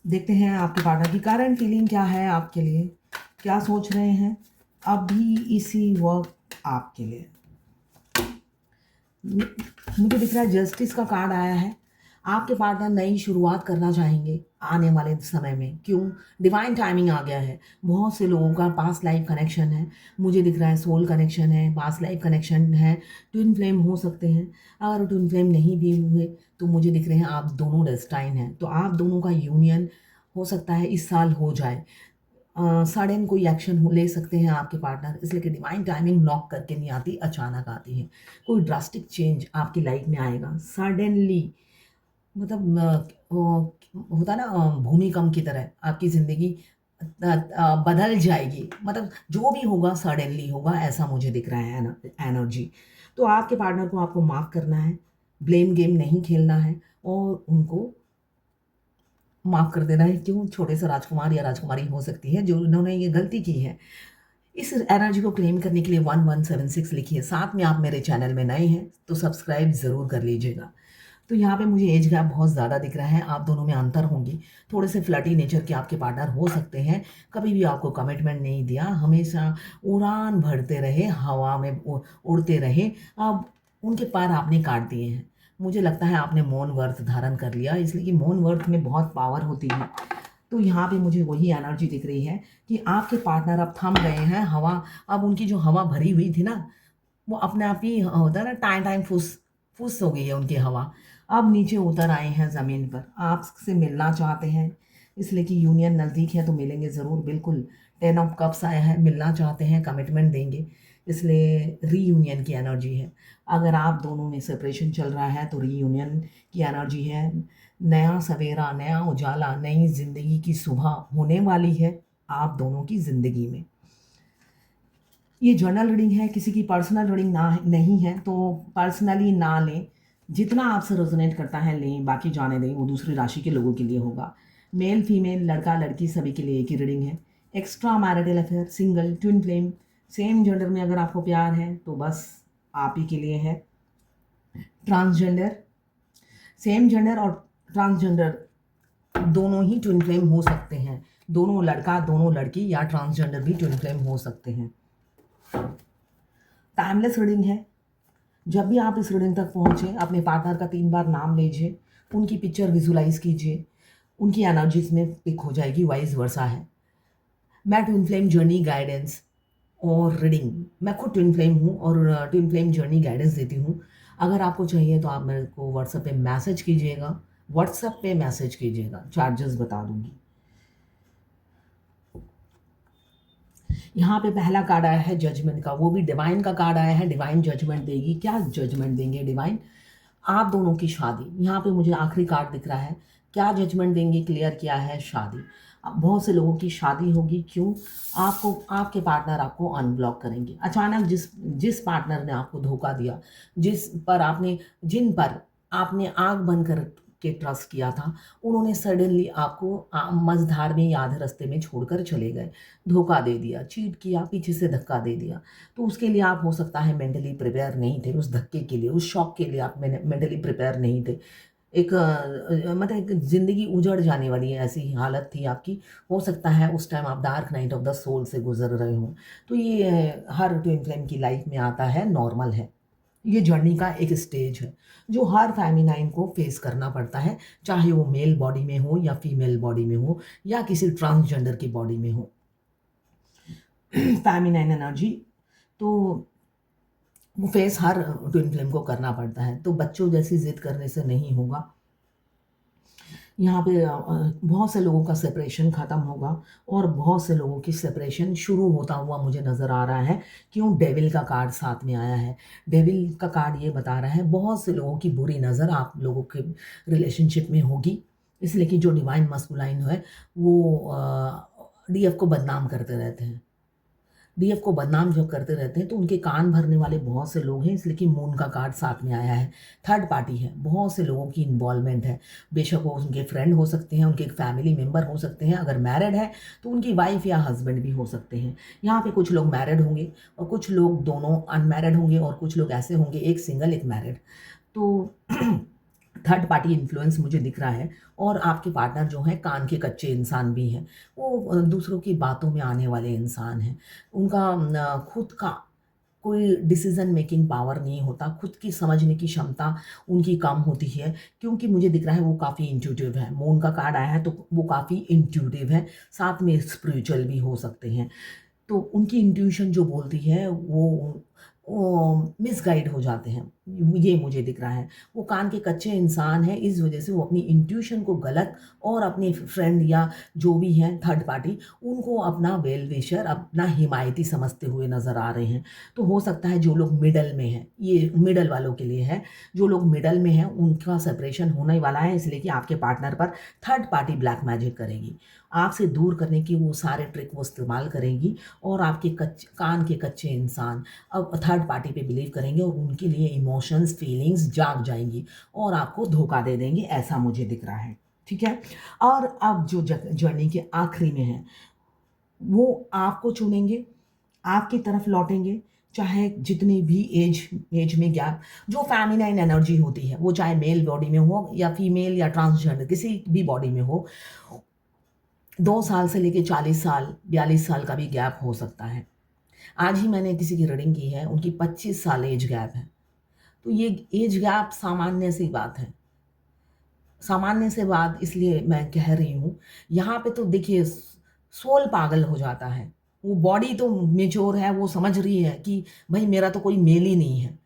देखते हैं आपके पार्टनर की करंट फीलिंग क्या है आपके लिए, क्या सोच रहे हैं अभी इसी वक्त आपके लिए। मुझे दिख रहा है जस्टिस का कार्ड आया है। आपके पार्टनर नई शुरुआत करना चाहेंगे आने वाले समय में। क्यों? डिवाइन टाइमिंग आ गया है। बहुत से लोगों का पास्ट लाइफ कनेक्शन है। मुझे दिख रहा है सोल कनेक्शन है, पास्ट लाइफ कनेक्शन है, ट्विन फ्लेम हो सकते हैं। अगर ट्विन फ्लेम नहीं भी हुए तो मुझे दिख रहे हैं आप दोनों डेस्टाइन हैं। तो आप दोनों का यूनियन हो सकता है इस साल हो जाए। सडन कोई एक्शन ले सकते हैं आपके पार्टनर, इसलिए कि डिवाइन टाइमिंग नॉक करके नहीं आती, अचानक आती है। कोई ड्रास्टिक चेंज आपकी लाइफ में आएगा सडनली। मतलब होता ना भूमिकंप की तरह आपकी ज़िंदगी बदल जाएगी। मतलब जो भी होगा सडनली होगा, ऐसा मुझे दिख रहा है ना एनर्जी। तो आपके पार्टनर को आपको माफ़ करना है, ब्लेम गेम नहीं खेलना है और उनको माफ़ कर देना है। क्यों? छोटे से राजकुमार या राजकुमारी हो सकती है जो उन्होंने ये गलती की है। इस एनर्जी को क्लेम करने के लिए 1176 लिखिए। साथ में आप मेरे चैनल में नए हैं तो सब्सक्राइब ज़रूर कर लीजिएगा। तो यहाँ पे मुझे एज गैप बहुत ज़्यादा दिख रहा है, आप दोनों में अंतर होंगी। थोड़े से फ्लर्टी नेचर के आपके पार्टनर हो सकते हैं। कभी भी आपको कमिटमेंट नहीं दिया, हमेशा उड़ान भरते रहे, हवा में उड़ते रहे। अब उनके पैर आपने काट दिए हैं। मुझे लगता है आपने मौन व्रत धारण कर लिया, इसलिए कि मौन व्रत में बहुत पावर होती है। तो यहाँ पे मुझे वही एनर्जी दिख रही है कि आपके पार्टनर अब थम गए हैं। हवा, अब उनकी जो हवा भरी हुई थी ना, वो अपने आप ही होता है ना, टाइम टाइम फुस फुस हो गई है उनकी हवा। अब नीचे उतर आए हैं ज़मीन पर, आपसे मिलना चाहते हैं, इसलिए कि यूनियन नज़दीक है तो मिलेंगे ज़रूर, बिल्कुल। 10 ऑफ कप्स आया है, मिलना चाहते हैं, कमिटमेंट देंगे, इसलिए रीयूनियन की एनर्जी है। अगर आप दोनों में सेपरेशन चल रहा है तो रीयूनियन की एनर्जी है। नया सवेरा, नया उजाला, नई ज़िंदगी की सुबह होने वाली है आप दोनों की ज़िंदगी में। ये जर्नल रीडिंग है, किसी की पर्सनल रीडिंग ना नहीं है, तो पर्सनली ना लें। जितना आपसे रेजोनेट करता है लें, बाकी जाने दें, वो दूसरी राशि के लोगों के लिए होगा। मेल फीमेल, लड़का लड़की सभी के लिए एक ही रीडिंग है। Extra marital affair, single, twin flame, same gender में अगर आपको प्यार है तो बस आप ही के लिए है। ट्रांसजेंडर, सेम जेंडर और ट्रांसजेंडर दोनों ही ट्विन फ्लेम हो सकते हैं। दोनों लड़का, दोनों लड़की या ट्रांसजेंडर भी ट्विन फ्लेम हो सकते हैं। टाइमलेस रीडिंग है। जब भी आप इस रीडिंग तक पहुँचे, अपने पार्टनर का 3 बार नाम लीजिए, उनकी पिक्चर विजुलाइज कीजिए, उनकी एनर्जीज में पिक हो जाएगी, वाइस वर्सा है। मैं ट्विन फ्लेम जर्नी गाइडेंस और रीडिंग, मैं खुद ट्विन फ्लेम हूँ और ट्विन फ्लेम जर्नी गाइडेंस देती हूँ। अगर आपको चाहिए तो आप मेरे को व्हाट्सएप पे मैसेज कीजिएगा, व्हाट्सएप पे मैसेज कीजिएगा, चार्जेस बता दूंगी। यहाँ पे पहला कार्ड आया है जजमेंट का, वो भी डिवाइन का कार्ड आया है। डिवाइन जजमेंट देगी। क्या जजमेंट देंगे डिवाइन? आप दोनों की शादी। यहाँ पे मुझे आखिरी कार्ड दिख रहा है। क्या जजमेंट देंगे? क्लियर किया है, शादी। अब बहुत से लोगों की शादी होगी। क्यों? आपको, आपके पार्टनर आपको अनब्लॉक करेंगे अचानक। जिस जिस पार्टनर ने आपको धोखा दिया, जिन पर आपने आंख बंद कर के ट्रस्ट किया था, उन्होंने सडनली आपको मझधार में या आधे रास्ते में छोड़कर चले गए, धोखा दे दिया, चीट किया, पीछे से धक्का दे दिया। तो उसके लिए आप हो सकता है मेंटली प्रिपेयर नहीं थे, उस धक्के के लिए, उस शॉक के लिए आप मेंटली प्रिपेयर नहीं थे। एक मतलब एक ज़िंदगी उजड़ जाने वाली है ऐसी हालत थी आपकी। हो सकता है उस टाइम आप dark night of the soul से गुजर रहे हों। तो ये हर ट्विन फ्लेम की लाइफ में आता है, नॉर्मल है। ये जर्नी का एक स्टेज है जो हर फेमिनाइन को फेस करना पड़ता है, चाहे वो मेल बॉडी में हो या फीमेल बॉडी में हो या किसी ट्रांसजेंडर की बॉडी में हो। फेमिनाइन एनर्जी, तो वो फेस हर ट्विन फ्लेम को करना पड़ता है। तो बच्चों जैसी जिद करने से नहीं होगा। यहाँ पे बहुत से लोगों का सेपरेशन ख़त्म होगा और बहुत से लोगों की सेपरेशन शुरू होता हुआ मुझे नज़र आ रहा है। क्यों? डेविल का कार्ड साथ में आया है। डेविल का कार्ड ये बता रहा है बहुत से लोगों की बुरी नज़र आप लोगों के रिलेशनशिप में होगी, इसलिए कि जो डिवाइन मस्कुलाइन है वो डीएफ को बदनाम करते रहते हैं। डीएफ को बदनाम जब करते रहते हैं तो उनके कान भरने वाले बहुत से लोग हैं, इसलिए कि मून का कार्ड साथ में आया है। थर्ड पार्टी है, बहुत से लोगों की इन्वॉल्वमेंट है। बेशक वो उनके फ्रेंड हो सकते हैं, उनके फैमिली मेम्बर हो सकते हैं, अगर मैरिड है तो उनकी वाइफ या हस्बैंड भी हो सकते हैं। यहाँ पे कुछ लोग मैरिड होंगे और कुछ लोग दोनों अनमैरिड होंगे और कुछ लोग ऐसे होंगे, एक सिंगल एक मैरिड। तो थर्ड पार्टी इन्फ्लुएंस मुझे दिख रहा है। और आपके पार्टनर जो हैं कान के कच्चे इंसान भी हैं। वो दूसरों की बातों में आने वाले इंसान हैं। उनका खुद का कोई डिसीज़न मेकिंग पावर नहीं होता, खुद की समझने की क्षमता उनकी कम होती है, क्योंकि मुझे दिख रहा है वो काफ़ी इंट्यूटिव है। मून का कार्ड आया है तो वो काफ़ी इंट्यूटिव है, साथ में स्पिरिचुअल भी हो सकते हैं। तो उनकी इंट्यूशन जो बोलती है वो मिसगाइड हो जाते हैं, ये मुझे दिख रहा है। वो कान के कच्चे इंसान हैं, इस वजह से वो अपनी इंट्यूशन को गलत और अपने फ्रेंड या जो भी हैं थर्ड पार्टी उनको अपना वेल विशर, अपना हिमायती समझते हुए नज़र आ रहे हैं। तो हो सकता है जो लोग मिडल में हैं, ये मिडल वालों के लिए है, जो लोग मिडल में हैं उनका सेपरेशन होने वाला है, इसलिए कि आपके पार्टनर पर थर्ड पार्टी ब्लैक मैजिक करेगी। आपसे दूर करने की वो सारे ट्रिक वो इस्तेमाल करेंगी और आपके कान के कच्चे इंसान अब थर्ड पार्टी पे बिलीव करेंगे और उनके लिए इमोशंस, फीलिंग्स जाग जाएँगी और आपको धोखा दे देंगे, ऐसा मुझे दिख रहा है। ठीक है? और अब जो जर्नी के आखिरी में है, वो आपको चुनेंगे, आपकी तरफ लौटेंगे, चाहे जितनी भी एज में गैप, जो फेमिनाइन एनर्जी होती है, वो चाहे मेल बॉडी में हो या फीमेल या ट्रांसजेंडर किसी भी बॉडी में हो, 2 साल से लेके 40 साल, 42 साल का भी गैप हो सकता है। आज ही मैंने किसी की रीडिंग की है, उनकी 25 साल एज गैप है। तो ये एज गैप सामान्य सी बात है। सामान्य से बात इसलिए मैं कह रही हूँ, यहाँ पे तो देखिए सोल पागल हो जाता है। वो बॉडी तो मैच्योर है, वो समझ रही है कि भई मेरा तो कोई मेल ही नहीं है,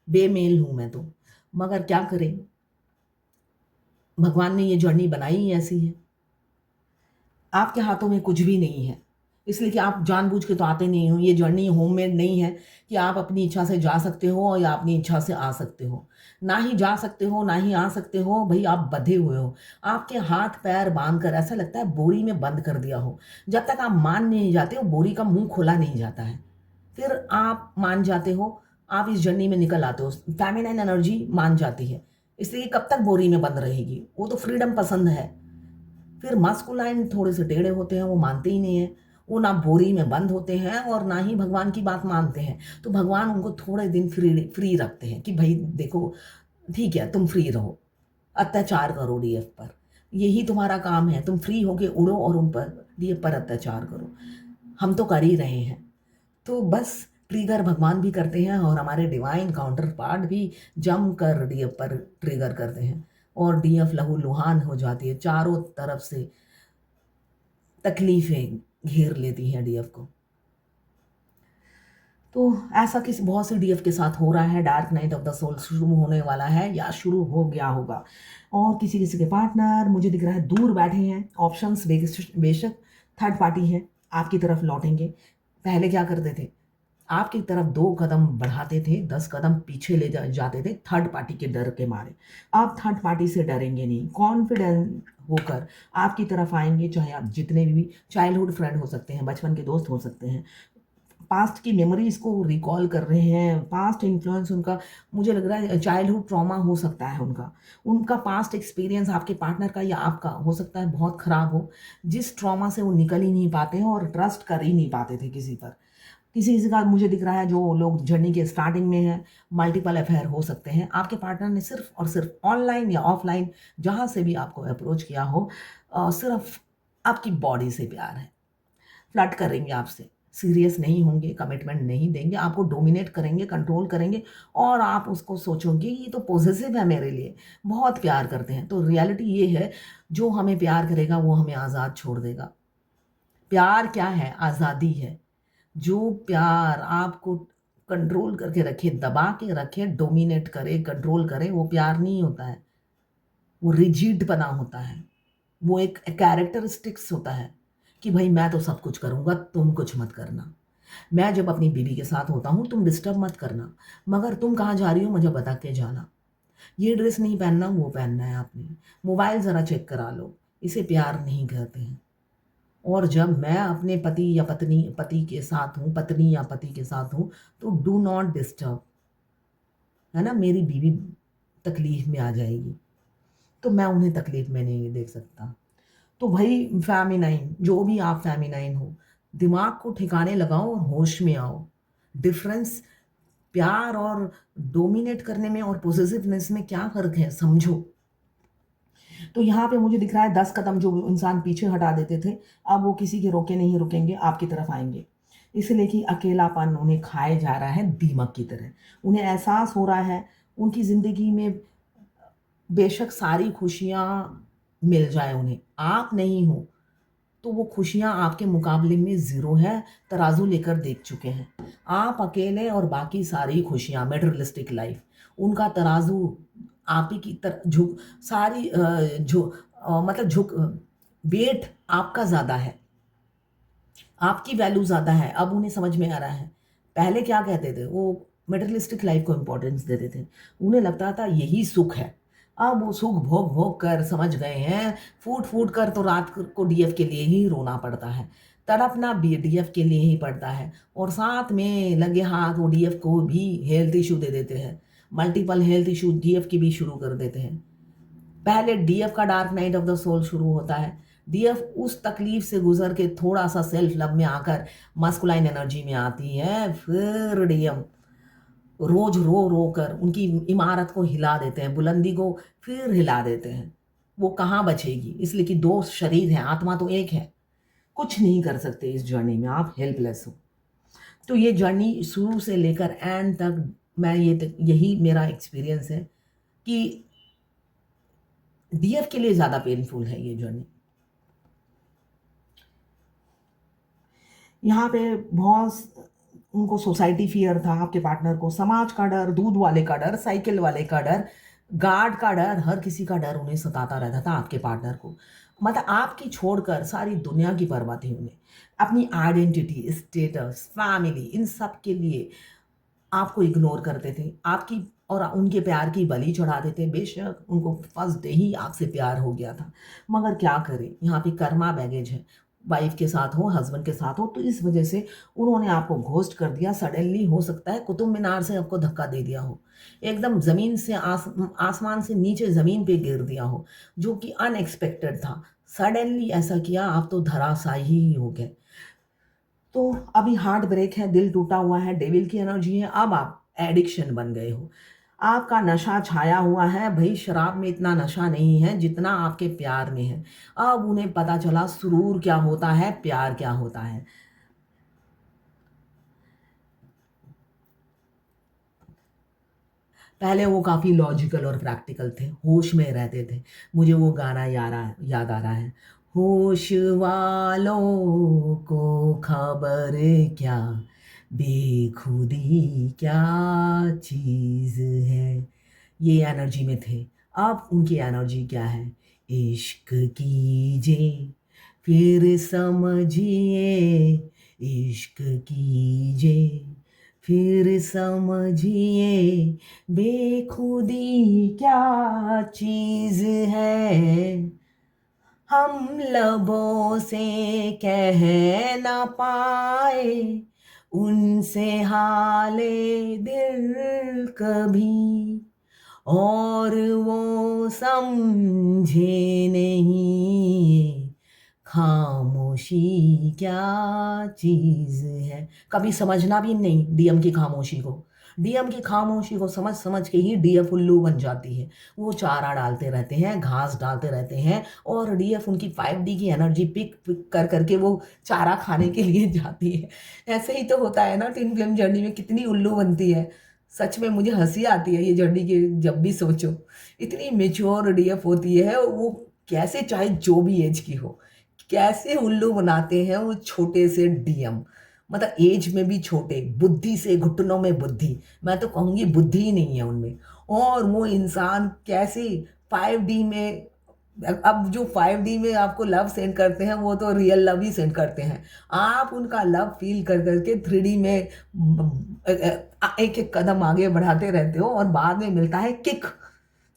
बेमेल हूँ मैं तो। मगर क्या करें, भगवान ने ये जर्नी बनाई ही ऐसी है। आपके हाथों में कुछ भी नहीं है। इसलिए कि आप जानबूझ के तो आते नहीं हो, ये जर्नी होममेड नहीं है कि आप अपनी इच्छा से जा सकते हो या अपनी इच्छा से आ सकते हो। ना ही जा सकते हो, ना ही आ सकते हो, भई आप बँधे हुए हो। आपके हाथ-पैर बाँध कर ऐसा लगता है बोरी में बंद कर दिया हो। जब तक आप मान नहीं जाते हो, बोरी का मुँह खोला नहीं जाता है। फिर आप मान जाते हो, आप इस जर्नी में निकल आते हो। फेमिनाइन एनर्जी मान जाती है, इसलिए कब तक बोरी में बंद रहेगी? वो तो फ्रीडम पसंद है। फिर मास्कुलाइन थोड़े से टेढ़े होते हैं, वो मानते ही नहीं हैं। वो ना बोरी में बंद होते हैं और ना ही भगवान की बात मानते हैं। तो भगवान उनको थोड़े दिन फ्री रखते हैं कि भई देखो, ठीक है, तुम फ्री रहो, अत्याचार करो डीएफ पर। यही तुम्हारा काम है, तुम फ्री होके उड़ो और उन पर डीएफ पर अत्याचार करो। हम तो कर ही रहे हैं। तो बस ट्रिगर भगवान भी करते हैं और हमारे डिवाइन काउंटर पार्ट भी जमकर डीएफ पर ट्रिगर करते हैं और डीएफ लहूलुहान हो जाती है। चारों तरफ से तकलीफ़ें घेर लेती हैं डीएफ को। तो ऐसा किसी बहुत सी डीएफ के साथ हो रहा है। Dark night of the soul शुरू होने वाला है या शुरू हो गया होगा। और किसी-किसी के पार्टनर मुझे दिख रहा है दूर बैठे हैं। ऑप्शंस बेशक थर्ड पार्टी है, आपकी तरफ लौटेंगे। पहले क्या करते थे? आपकी तरफ 2 कदम बढ़ाते थे, 10 कदम पीछे ले जाते थे थर्ड पार्टी के डर के मारे। आप थर्ड पार्टी से डरेंगे नहीं, कॉन्फिडेंट होकर आपकी तरफ आएँगे, चाहे आप जितने भी चाइल्डहुड फ्रेंड हो सकते हैं, बचपन के दोस्त हो सकते हैं। पास्ट की मेमोरीज़ को रिकॉल कर रहे हैं, पास्ट इन्फ्लुएंस उनका मुझे लग रहा है चाइल्डहुड ट्रॉमा हो सकता है उनका। उनका पास्ट एक्सपीरियंस आपके पार्टनर का या आपका हो सकता है बहुत ख़राब हो, जिस ट्रॉमा से वो निकल ही नहीं पाते हैं और ट्रस्ट कर ही नहीं पाते थे किसी पर। किसी-किसी का मुझे दिख रहा है जो लोग जर्नी के स्टार्टिंग में हैं, मल्टीपल अफेयर हो सकते हैं। आपके पार्टनर ने सिर्फ़ और सिर्फ़ ऑनलाइन या ऑफ़लाइन जहाँ से भी आपको अप्रोच किया हो सिर्फ़ आपकी बॉडी से प्यार है। फ्लर्ट करेंगे आपसे, सीरियस नहीं होंगे, कमिटमेंट नहीं देंगे, आपको डोमिनेट करेंगे, कंट्रोल करेंगे और आप उसको सोचोगे ये तो पॉसेसिव है मेरे लिए, बहुत प्यार करते हैं। तो रियलिटी ये है, जो हमें प्यार करेगा वो हमें आज़ाद छोड़ देगा। प्यार क्या है? आज़ादी है। जो प्यार आपको कंट्रोल करके रखे, दबा के रखे, डोमिनेट करे, कंट्रोल करे, वो प्यार नहीं होता है। वो रिजिड बना होता है। वो एक कैरेक्टरिस्टिक्स होता है कि भई मैं तो सब कुछ करूँगा, तुम कुछ मत करना। मैं जब अपनी बीवी के साथ होता हूँ, तुम डिस्टर्ब मत करना, मगर तुम कहाँ जा रही हो मुझे बता के जाना। ये ड्रेस नहीं पहनना, वो पहनना है आपने। मोबाइल ज़रा चेक करा लो, इसे प्यार नहीं कहते हैं। और जब मैं अपने पति के साथ हूँ, पत्नी या पति के साथ हूँ, तो डू नॉट डिस्टर्ब, है ना? मेरी बीवी तकलीफ़ में आ जाएगी, तो मैं उन्हें तकलीफ़ में नहीं देख सकता। तो भई फ़ेमिनाइन, जो भी आप फ़ेमिनाइन हो, दिमाग को ठिकाने लगाओ और होश में आओ। डिफ़रेंस प्यार और डोमिनेट करने में और पॉसेसिवनेस में क्या फ़र्क है समझो। तो यहाँ पे मुझे दिख रहा है 10 कदम जो इंसान पीछे हटा देते थे, अब वो किसी के रोके नहीं रुकेंगे, आपकी तरफ आएँगे। इसलिए कि अकेलापन उन्हें खाए जा रहा है दीमक की तरह। उन्हें एहसास हो रहा है उनकी ज़िंदगी में बेशक सारी खुशियाँ मिल जाएँ उन्हें, आप नहीं हो, तो वो खुशियाँ आपके मुकाबले में ज़ीरो है, तराजू लेकर देख चुके हैं। आप अकेले और बाकी सारी खुशियाँ मटेरियलिस्टिक लाइफ़, उनका तराजू आप ही की झुक सारी मतलब वेट आपका ज़्यादा है, आपकी वैल्यू ज़्यादा है, अब उन्हें समझ में आ रहा है। पहले क्या कहते थे, वो मटेरियलिस्टिक लाइफ़ को इम्पोर्टेंस देते थे। उन्हें लगता था यही सुख है। अब वो सुख भोग-भोग कर समझ गए हैं, फूट-फूट कर तो रात को डीएफ के लिए ही रोना पड़ता है। तड़पना भी डीएफ के लिए ही पड़ता है और साथ में लगे हाथ वो डीएफ को भी हेल्थ इश्यू दे देते हैं। मल्टीपल हेल्थ इश्यू डीएफ की भी शुरू कर देते हैं। पहले डीएफ का dark night of the soul शुरू होता है। डीएफ उस तकलीफ से गुजर के थोड़ा-सा सेल्फ लव में आकर मस्कुलाइन एनर्जी में आती है, फिर डीएम रोज रो-रो कर उनकी इमारत को हिला देते हैं, बुलंदी को फिर हिला देते हैं। वो कहाँ बचेगी? इसलिए कि 2 शरीर हैं, आत्मा तो एक है। कुछ नहीं कर सकते इस जर्नी में, आप हेल्पलेस हो। तो ये जर्नी शुरू से लेकर एंड तक मैं यही मेरा एक्सपीरियंस है कि डीएफ के लिए ज़्यादा पेनफुल है ये जर्नी। यहाँ पे बहुत उनको सोसाइटी फ़ियर था आपके पार्टनर को, समाज का डर, दूध वाले का डर, साइकिल वाले का डर, गार्ड का डर, हर किसी का डर उन्हें सताता रहता था आपके पार्टनर को। मतलब आपकी छोड़कर सारी दुनिया की परवाह थी उन्हें। अपनी आइडेंटिटी, स्टेटस, फैमिली इन सब के लिए आपको इग्नोर करते थे। आपकी और उनके प्यार की बलि चढ़ा देते। बेशक उनको फर्स्ट डे ही आपसे प्यार हो गया था। मगर क्या करें, यहाँ पे कर्मा बैगेज है। वाइफ के साथ हो, हस्बैंड के साथ हो, तो इस वजह से उन्होंने आपको घोस्ट कर दिया। सडनली हो सकता है कुतुब मीनार से आपको धक्का दे दिया हो। एकदम ज़मीन से आसमान से नीचे ज़मीन पे गिर दिया हो, जो कि अनएक्सपेक्टेड था। सडनली ऐसा किया, आप तो धराशायी ही हो गए। तो अभी हार्ट ब्रेक है, दिल टूटा हुआ है, डेविल की एनर्जी है, अब आप एडिक्शन बन गए हो। आपका नशा छाया हुआ है, भई शराब में इतना नशा नहीं है जितना आपके प्यार में है। अब उन्हें पता चला सुरूर क्या होता है, प्यार क्या होता है। पहले वो काफ़ी लॉजिकल और प्रैक्टिकल थे, होश में रहते थे। मुझे वो गाना याद आ रहा है। होश वालों को खबर क्या, बेखुदी क्या चीज़ है। ये एनर्जी में थे। अब उनकी एनर्जी क्या है? इश्क कीजिए, फिर समझिए, इश्क कीजिए, फिर समझिए, बेखुदी क्या चीज़ है। हम लबों से कह ना पाए, उनसे हाले दिल कभी, और वो समझे नहीं, खामोशी क्या चीज़ है। कभी समझना भी नहीं डीएम की खामोशी को। डीएम की खामोशी को समझ के ही डीएफ उल्लू बन जाती है। वो चारा डालते रहते हैं, घास डालते रहते हैं और डीएफ उनकी 5D की एनर्जी पिक कर के वो चारा खाने के लिए जाती है। ऐसे ही तो होता है ना ट्विन फ्लेम जर्नी में, कितनी उल्लू बनती है। सच में मुझे हँसी आती है ये जर्नी की जब भी सोचो। इतनी मैच्योर डीएफ होती है वो, कैसे चाहे जो भी एज की हो, कैसे उल्लू बनाते हैं वो छोटे से डीएम। मतलब एज में भी छोटे, बुद्धि से घुटनों में बुद्धि। मैं तो कहूँगी बुद्धि ही नहीं है उनमें। और वो इंसान कैसे 5D में, अब जो 5D में आपको लव सेंड करते हैं वो तो रियल लव ही सेंड करते हैं। आप उनका लव फील कर के 3D में एक एक कदम आगे बढ़ाते रहते हो और बाद में मिलता है किक,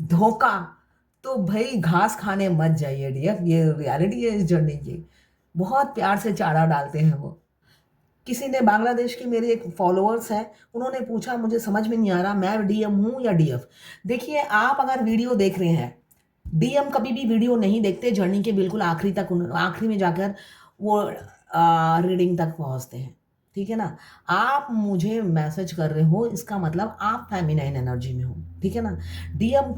धोखा। तो भाई घास खाने मत जाइए डियर, ये रियलिटी है इस जर्नी की। बहुत प्यार से चारा डालते हैं वो। किसी ने, बांग्लादेश की मेरे एक फॉलोअर्स हैं, उन्होंने पूछा मुझे समझ में नहीं आ रहा मैं डीएम हूँ या डीएफ। देखिए आप अगर वीडियो देख रहे हैं, डीएम कभी भी वीडियो नहीं देखते जर्नी के बिल्कुल आखिरी तक, आखिरी में जाकर वो रीडिंग तक पहुँचते हैं। ठीक है ना? आप मुझे मैसेज कर रहे हो, इसका मतलब आप फेमिनाइन एनर्जी में हो, ठीक है ना? डीएम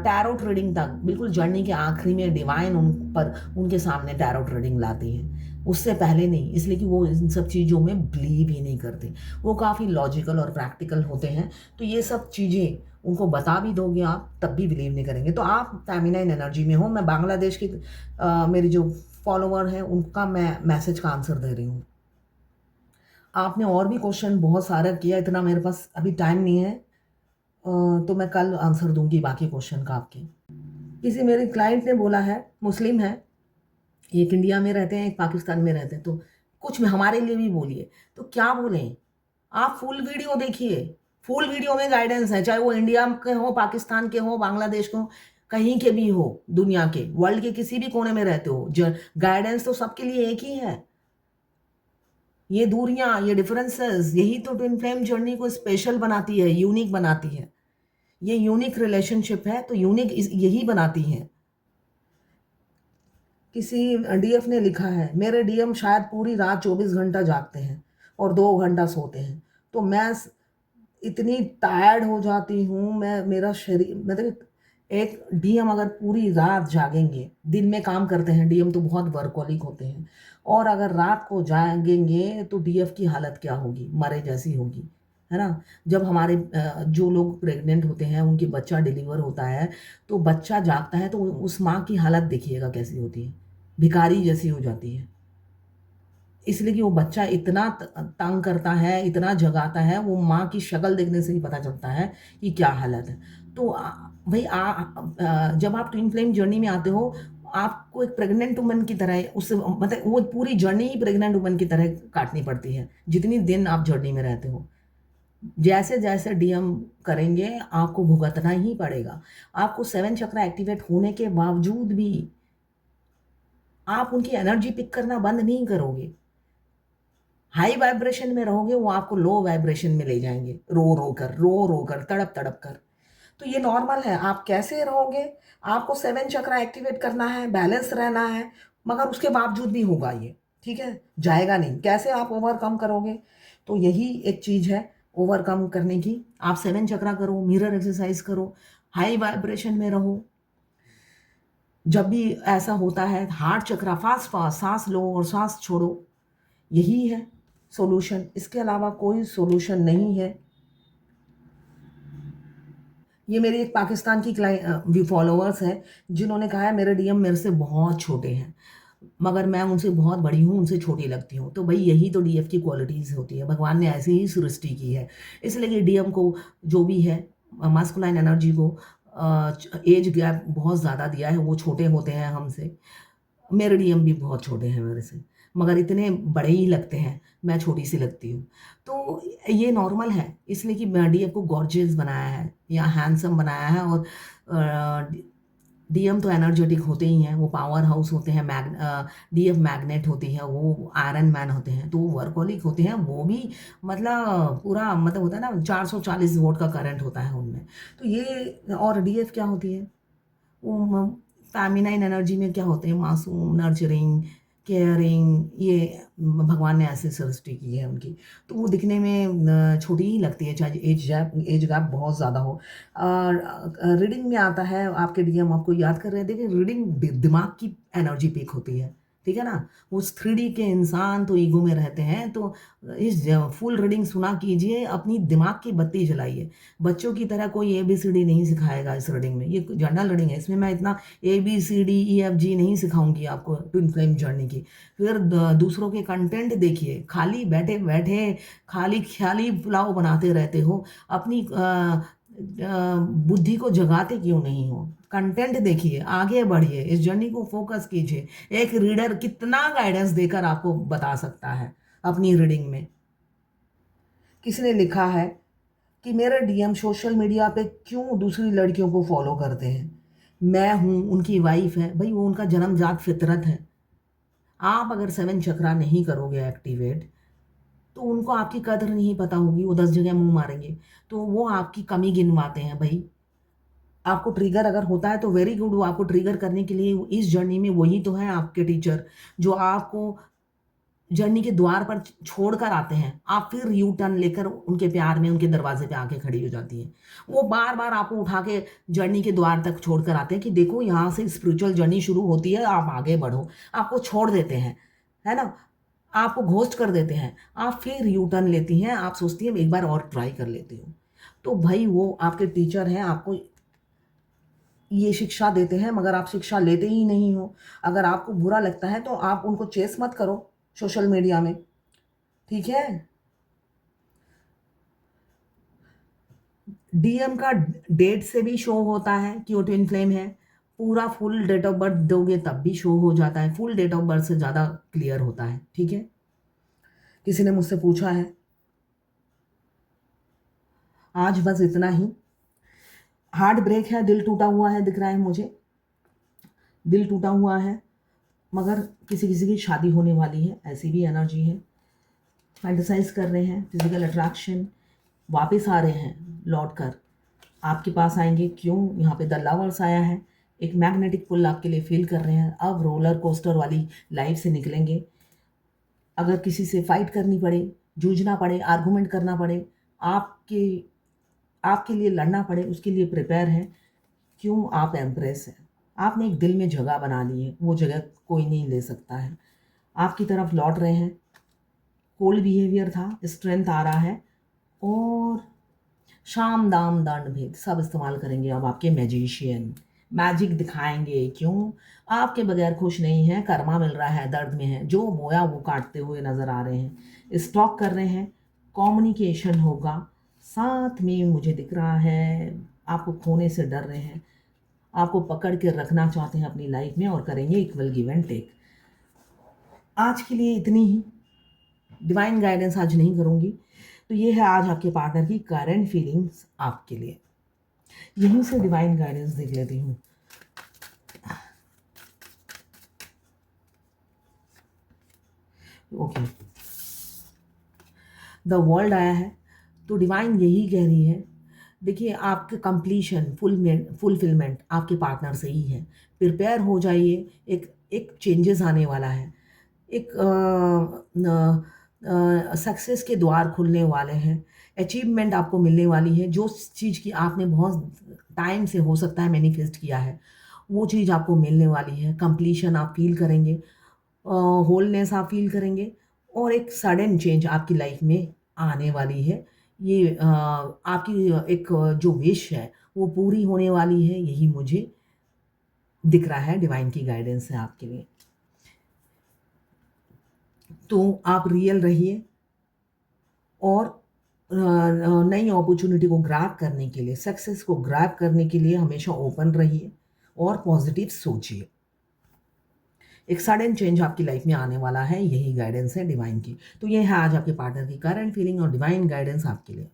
टैरोट रीडिंग तक बिल्कुल जर्नी के आखिरी में डिवाइन उन पर उनके सामने टैरोट रीडिंग लाती हैं, उससे पहले नहीं, इसलिए कि वो इन सब चीज़ों में बिलीव ही नहीं करते। वो काफ़ी लॉजिकल और प्रैक्टिकल होते हैं, तो ये सब चीज़ें उनको बता भी दोगे आप, तब भी बिलीव नहीं करेंगे। तो आप फेमिनाइन एनर्जी में हो, मैं बांग्लादेश की मेरी जो फॉलोवर हैं, उनका मैं मैसेज का आंसर दे रही हूँ। आपने और भी क्वेश्चन बहुत सारा किया, इतना मेरे पास अभी टाइम नहीं है, तो मैं कल आंसर दूंगी बाकी क्वेश्चन का आपके। किसी मेरे क्लाइंट ने बोला है, मुस्लिम है, एक इंडिया में रहते हैं, एक पाकिस्तान में रहते हैं, तो कुछ में हमारे लिए भी बोलिए। तो क्या बोलें, आप फुल वीडियो देखिए, फुल वीडियो में गाइडेंस है, चाहे वो इंडिया के हो, पाकिस्तान के हो, बांग्लादेश के हो, कहीं के भी हो, दुनिया के वर्ल्ड के किसी भी कोने में रहते हो, गाइडेंस तो सबके लिए एक ही है। ये दूरियां, ये डिफरेंसेस, यही तो ट्विन फ्लेम जर्नी को स्पेशल बनाती है, यूनिक बनाती है। ये यूनिक रिलेशनशिप है, तो यूनिक यही बनाती है। किसी डीएफ ने लिखा है, मेरे डीएम शायद पूरी रात 24 घंटा जागते हैं और 2 घंटा सोते हैं, तो मैं इतनी टायर्ड हो जाती हूँ, मैं मेरा शरीर मतलब एक डीएम अगर पूरी रात जागेंगे, दिन में काम करते हैं, डीएम तो बहुत वर्कोलिक होते हैं, और अगर रात को जागेंगे तो डीएफ की हालत क्या होगी, मरे जैसी होगी, है ना? जब हमारे जो लोग प्रेग्नेंट होते हैं, उनके बच्चा डिलीवर होता है, तो बच्चा जागता है, तो उस माँ की हालत देखिएगा कैसी होती है, भिखारी जैसी हो जाती है। इसलिए कि वो बच्चा इतना तंग करता है, इतना जगाता है, वो माँ की शक्ल देखने से ही पता चलता है कि क्या हालत है। तो भाई जब आप ट्विन फ्लेम जर्नी में आते हो, आपको एक प्रेग्नेंट वुमन की तरह उससे मतलब वो पूरी जर्नी ही प्रेग्नेंट वुमन की तरह काटनी पड़ती है, जितनी दिन आप जर्नी में रहते हो। जैसे-जैसे डीएम करेंगे, आपको भुगतना ही पड़ेगा। आपको 7 चक्र एक्टिवेट होने के बावजूद भी आप उनकी एनर्जी पिक करना बंद नहीं करोगे। हाई वाइब्रेशन में रहोगे, वो आपको लो वाइब्रेशन में ले जाएँगे, रो-रो कर, तड़प-तड़प कर। तो ये नॉर्मल है, आप कैसे रहोगे? आपको 7 चक्रा एक्टिवेट करना है, बैलेंस रहना है, मगर उसके बावजूद भी होगा ये, ठीक है? जाएगा नहीं। कैसे आप ओवरकम करोगे? तो यही एक चीज़ है ओवरकम करने की। आप 7 चक्रा करो, मिरर एक्सरसाइज़ करो, हाई वाइब्रेशन में रहो। जब भी ऐसा होता है, हार्ट चक्रा फास्ट-फास्ट साँस लो और साँस छोड़ो, यही है सॉल्यूशन, इसके अलावा कोई सॉल्यूशन नहीं है। ये मेरी एक पाकिस्तान की फॉलोवर्स हैं, जिन्होंने कहा है मेरे डीएम मेरे से बहुत छोटे हैं, मगर मैं उनसे बहुत बड़ी हूँ, उनसे छोटी लगती हूँ। तो भई यही तो डीएफ की क्वालिटीज़ होती है, भगवान ने ऐसे ही सृष्टि की है। इसलिए कि डीएम को जो भी है मास्कुलाइन एनर्जी को एज गैप बहुत ज़्यादा दिया है, वो छोटे होते हैं हमसे। मेरे डीएम भी बहुत छोटे हैं मेरे से, मगर इतने बड़े ही लगते हैं, मैं छोटी-सी लगती हूँ। तो ये नॉर्मल है, इसलिए कि डीएफ को गॉर्जियस बनाया है या हैंडसम बनाया है, और डीएम तो एनर्जेटिक होते ही हैं, वो पावर हाउस होते हैं, डीएफ मैग्नेट होती है, वो आयरन मैन होते हैं, तो वो वर्कोलिक होते हैं, वो भी मतलब पूरा मतलब होता है ना 440 वोल्ट का करंट होता है उनमें। तो ये और डीएफ क्या होती है? वो फेमिनाइन एनर्जी में क्या होते हैं, मासूम, नर्चरिंग, केयरिंग, ये भगवान ने ऐसे सृष्टि की है उनकी। तो वो दिखने में छोटी ही लगती है, चाहे एज गैप बहुत ज़्यादा हो। रीडिंग में आता है, आपके डीएम आपको याद कर रहे हैं, देखिए रीडिंग दिमाग की एनर्जी पीक होती है, ठीक है ना? उस 3D के इंसान तो ईगो में रहते हैं, तो इस फुल रीडिंग सुना कीजिए, अपनी दिमाग की बत्ती जलाइए। बच्चों की तरह कोई एबीसीडी नहीं सिखाएगा इस रीडिंग में, ये जनरल रीडिंग है, इसमें मैं इतना एबीसीडी ईएफजी नहीं सिखाऊंगी आपको ट्विन फ्लेम जर्नी की। फिर दूसरों के कंटेंट देखिए, खाली बैठे बैठे खाली ख्याली पुलाव बनाते रहते हो, अपनी बुद्धि को जगाते क्यों नहीं हो? कंटेंट देखिए, आगे बढ़िए, इस जर्नी को फोकस कीजिए। एक रीडर कितना गाइडेंस देकर आपको बता सकता है अपनी रीडिंग में। किसी ने लिखा है कि मेरे डीएम सोशल मीडिया पे क्यों दूसरी लड़कियों को फॉलो करते हैं? मैं हूँ उनकी वाइफ है, भई वो उनका जन्मजात फितरत है। आप अगर 7 चक्रा नहीं करोगे एक्टिवेट, तो उनको आपकी कदर नहीं पता होगी, वो 10 जगह मुँह मारेंगे। तो वो आपकी कमी गिनवाते हैं भई। आपको ट्रिगर अगर होता है तो वेरी गुड, वो आपको ट्रिगर करने के लिए इस जर्नी में वही तो है आपके टीचर, जो आपको जर्नी के द्वार पर छोड़कर आते हैं, आप फिर यू टर्न लेकर उनके प्यार में उनके दरवाजे पे आके खड़ी हो जाती हैं। वो बार-बार आपको उठा के जर्नी के द्वार तक छोड़कर आते हैं कि देखो यहाँ से स्पिरिचुअल जर्नी शुरू होती है, आप आगे बढ़ो। आपको छोड़ देते हैं, है ना? आपको घोस्ट कर देते हैं। आप फिर यू टर्न लेती हैं, आप सोचती हैं एक बार और ट्राई कर लेती हूँ। तो भई वो आपके टीचर हैं, आपको ये शिक्षा देते हैं मगर आप शिक्षा लेते ही नहीं हो। अगर आपको बुरा लगता है तो आप उनको चेस मत करो सोशल मीडिया में, ठीक है? डीएम का डेट से भी शो होता है कि वो ट्विन फ्लेम है। पूरा फुल डेट ऑफ बर्थ दोगे तब भी शो हो जाता है। फुल डेट ऑफ बर्थ से ज़्यादा क्लियर होता है, ठीक है? किसी ने मुझसे पूछा है। आज बस इतना ही। हार्ट ब्रेक है, दिल टूटा हुआ है दिख रहा है मुझे। दिल टूटा हुआ है मगर किसी-किसी की शादी होने वाली है, ऐसी भी एनर्जी है। फैंटेसाइज़ कर रहे हैं, फिज़िकल अट्रैक्शन, वापस आ रहे हैं लौट कर। आपके पास आएँगे क्यों? यहाँ पे द लवर्स आया है। एक मैग्नेटिक पुल आपके लिए फ़ील कर रहे हैं। अब रोलर कोस्टर वाली लाइफ़ से निकलेंगे। अगर किसी से फ़ाइट करनी पड़े, जूझना पड़े, आर्गुमेंट करना पड़े, आपके आपके लिए लड़ना पड़े, उसके लिए प्रिपेयर हैं। क्यों? आप एम्प्रेस हैं। आपने एक दिल में जगह बना ली है, वो जगह कोई नहीं ले सकता है। आपकी तरफ लौट रहे हैं। कोल्ड बिहेवियर था, स्ट्रेंथ आ रहा है और शाम, दाम, दंड, भेद सब इस्तेमाल करेंगे अब आपके मैजिशियन। मैजिक दिखाएँगे, क्यों? आपके बगैर खुश नहीं हैं, कर्मा मिल रहा है, दर्द में हैं, जो बोया वो काटते हुए नज़र आ रहे हैं। स्टॉक कर रहे हैं, कम्युनिकेशन होगा, साथ में मुझे दिख रहा है आपको खोने से डर रहे हैं, आपको पकड़ के रखना चाहते हैं अपनी लाइफ़ में और करेंगे इक्वल गिव एंड टेक। आज के लिए इतनी ही। डिवाइन गाइडेंस आज नहीं करूँगी। तो ये है आज आपके पार्टनर की करंट फीलिंग्स आपके लिए। यहीं से डिवाइन गाइडेंस देख लेती हूँ। ओके, द वर्ल्ड आया है तो डिवाइन यही कह रही है। देखिए आपके कंप्लीशन फुलफिलमेंट आपके पार्टनर से ही है। प्रिपेयर हो जाइए, एक एक चेंजेस आने वाला है। एक सक्सेस के द्वार खुलने वाले हैं। अचीवमेंट आपको मिलने वाली है। जो चीज़ की आपने बहुत टाइम से हो सकता है मैनिफेस्ट किया है, वो चीज़ आपको मिलने वाली है। कंप्लीशन आप फ़ील करेंगे, होलनेस आप फ़ील करेंगे और एक सडन चेंज आपकी लाइफ में आने वाली है। ये आपकी एक जो विश है, वो पूरी होने वाली है, यही मुझे दिख रहा है। डिवाइन की गाइडेंस है आपके लिए। तो आप रियल रहिए और नई अपॉर्चुनिटी को ग्रैब करने के लिए, सक्सेस को ग्रैब करने के लिए हमेशा ओपन रहिए और पॉजिटिव सोचिए। एक सडन चेंज आपकी लाइफ में आने वाला है, यही गाइडेंस है डिवाइन की। तो ये है आज आपके पार्टनर की करंट फीलिंग और डिवाइन गाइडेंस आपके लिए।